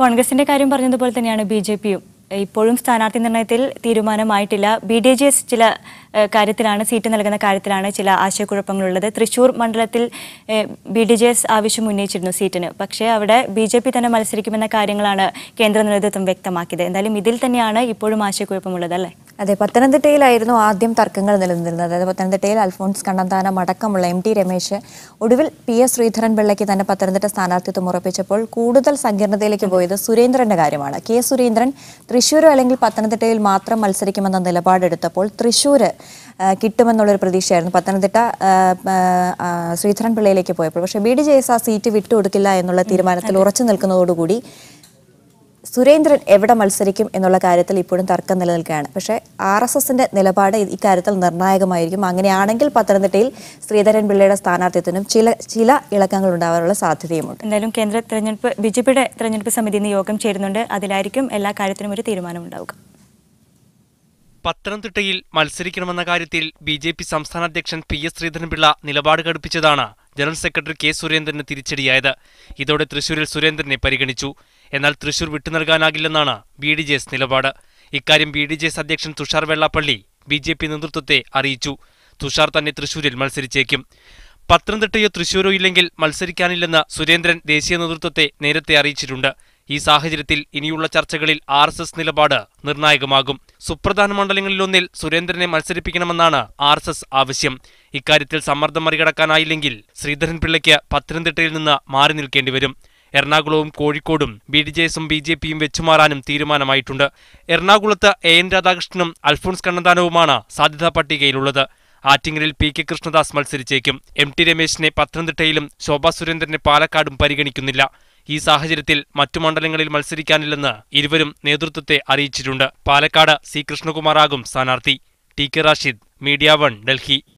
കോൺഗ്രസിന്റെ കാര്യം പറഞ്ഞതുപോലെ തന്നെയാണ് ബിജെപിയും. ഇപ്പോഴും സ്ഥാനാർത്ഥി നിർണയത്തിൽ തീരുമാനമായിട്ടില്ല. BDJS ചില കാര്യത്തിലാണ്, സീറ്റ് നൽകുന്ന കാര്യത്തിലാണ് ചില ആശയക്കുഴപ്പങ്ങളുള്ളത്. തൃശൂർ മണ്ഡലത്തിൽ BDJS ആവശ്യം ഉന്നയിച്ചിരുന്നു സീറ്റിന്. പക്ഷേ അവിടെ BJP തന്നെ മത്സരിക്കുമെന്ന കാര്യങ്ങളാണ് കേന്ദ്ര നേതൃത്വം വ്യക്തമാക്കിയത്. എന്തായാലും ഇതിൽ തന്നെയാണ് ഇപ്പോഴും ആശയക്കുഴപ്പമുള്ളത്, അല്ലേ? അതെ, പത്തനംതിട്ടയിലായിരുന്നു ആദ്യം തർക്കങ്ങൾ നിലനിന്നിരുന്നത്. അതായത് പത്തനംതിട്ടയിൽ അൽഫോൺസ് കണ്ണന്താനം അടക്കമുള്ള MT രമേശ് ഒടുവിൽ PS ശ്രീധരൻപിള്ളയ്ക്ക് തന്നെ പത്തനംതിട്ട സ്ഥാനാർത്ഥിത്വം ഉറപ്പിച്ചപ്പോൾ കൂടുതൽ സങ്കീർണതയിലേക്ക് പോയത് സുരേന്ദ്രന്റെ കാര്യമാണ്. K സുരേന്ദ്രൻ തൃശ്ശൂരോ അല്ലെങ്കിൽ പത്തനംതിട്ടയിൽ മാത്രം മത്സരിക്കുമെന്ന നിലപാടെടുത്തപ്പോൾ തൃശ്ശൂര് കിട്ടുമെന്നുള്ളൊരു പ്രതീക്ഷയായിരുന്നു പത്തനംതിട്ട ശ്രീധരൻപിള്ളയിലേക്ക് പോയപ്പോൾ. പക്ഷേ BDJS ആ സീറ്റ് വിട്ടുകൊടുക്കില്ല എന്നുള്ള തീരുമാനത്തിൽ ഉറച്ചു നിൽക്കുന്നതോടുകൂടി സുരേന്ദ്രൻ എവിടെ മത്സരിക്കും എന്നുള്ള കാര്യത്തിൽ ഇപ്പോഴും തർക്കം നിലനിൽക്കുകയാണ്. പക്ഷേ RSSന്റെ നിലപാട് ഇക്കാര്യത്തിൽ നിർണായകമായിരിക്കും. അങ്ങനെയാണെങ്കിൽ പത്തനംതിട്ടയിൽ ശ്രീധരൻപിള്ളയുടെ സ്ഥാനാർത്ഥിത്വത്തിനും ചില ഇളക്കങ്ങൾ ഉണ്ടാവാനുള്ള സാധ്യതയുമുണ്ട്. എന്തായാലും കേന്ദ്ര തെരഞ്ഞെടുപ്പ് BJPയുടെ തെരഞ്ഞെടുപ്പ് സമിതി ഇന്ന് യോഗം ചേരുന്നുണ്ട്. അതിലായിരിക്കും എല്ലാ കാര്യത്തിനും ഒരു തീരുമാനമുണ്ടാവുക. പത്തനംതിട്ടയിൽ മത്സരിക്കണമെന്ന കാര്യത്തിൽ BJP സംസ്ഥാന അധ്യക്ഷൻ PS ശ്രീധരൻപിള്ള നിലപാട് ഘടിപ്പിച്ചതാണ് ജനറൽ സെക്രട്ടറി K സുരേന്ദ്രന് തിരിച്ചടിയായത്. ഇതോടെ തൃശൂരിൽ സുരേന്ദ്രനെ പരിഗണിച്ചു. എന്നാൽ തൃശൂർ വിട്ടുനൽകാനാകില്ലെന്നാണ് BDJS നിലപാട്. ഇക്കാര്യം BDJS അധ്യക്ഷൻ തുഷാർ വെള്ളാപ്പള്ളി BJP നേതൃത്വത്തെ അറിയിച്ചു. തുഷാർ തന്നെ തൃശൂരിൽ മത്സരിച്ചേക്കും. പത്തനംതിട്ടയോ തൃശൂരോ ഇല്ലെങ്കിൽ മത്സരിക്കാനില്ലെന്ന് സുരേന്ദ്രൻ ദേശീയ നേതൃത്വത്തെ നേരത്തെ അറിയിച്ചിട്ടുണ്ട്. ഈ സാഹചര്യത്തിൽ ഇനിയുള്ള ചർച്ചകളിൽ RSS നിലപാട് നിർണായകമാകും. സുപ്രധാന മണ്ഡലങ്ങളിലൊന്നിൽ സുരേന്ദ്രനെ മത്സരിപ്പിക്കണമെന്നാണ് RSS ആവശ്യം. ഇക്കാര്യത്തിൽ സമ്മർദ്ദം മറികടക്കാനായില്ലെങ്കിൽ ശ്രീധരൻപിള്ളയ്ക്ക് പത്തനംതിട്ടയിൽ നിന്ന് മാറി നിൽക്കേണ്ടി വരും. എറണാകുളവും കോഴിക്കോടും BDJSും BJPയും വെച്ചുമാറാനും തീരുമാനമായിട്ടുണ്ട്. എറണാകുളത്ത് AN രാധാകൃഷ്ണനും അൽഫോൺസ് കണ്ണന്താനവുമാണ് സാധ്യതാ പട്ടികയിലുള്ളത്. ആറ്റിങ്ങലിൽ PK കൃഷ്ണദാസ് മത്സരിച്ചേക്കും. MT രമേശിനെ പത്തനംതിട്ടയിലും ശോഭാ സുരേന്ദ്രനെ പാലക്കാടും പരിഗണിക്കുന്നില്ല. ഈ സാഹചര്യത്തിൽ മറ്റു മണ്ഡലങ്ങളിൽ മത്സരിക്കാനില്ലെന്ന് ഇരുവരും നേതൃത്വത്തെ അറിയിച്ചിട്ടുണ്ട്. പാലക്കാട് C കൃഷ്ണകുമാറാകും സ്ഥാനാർത്ഥി. TK Rashid, media 1, Delhi.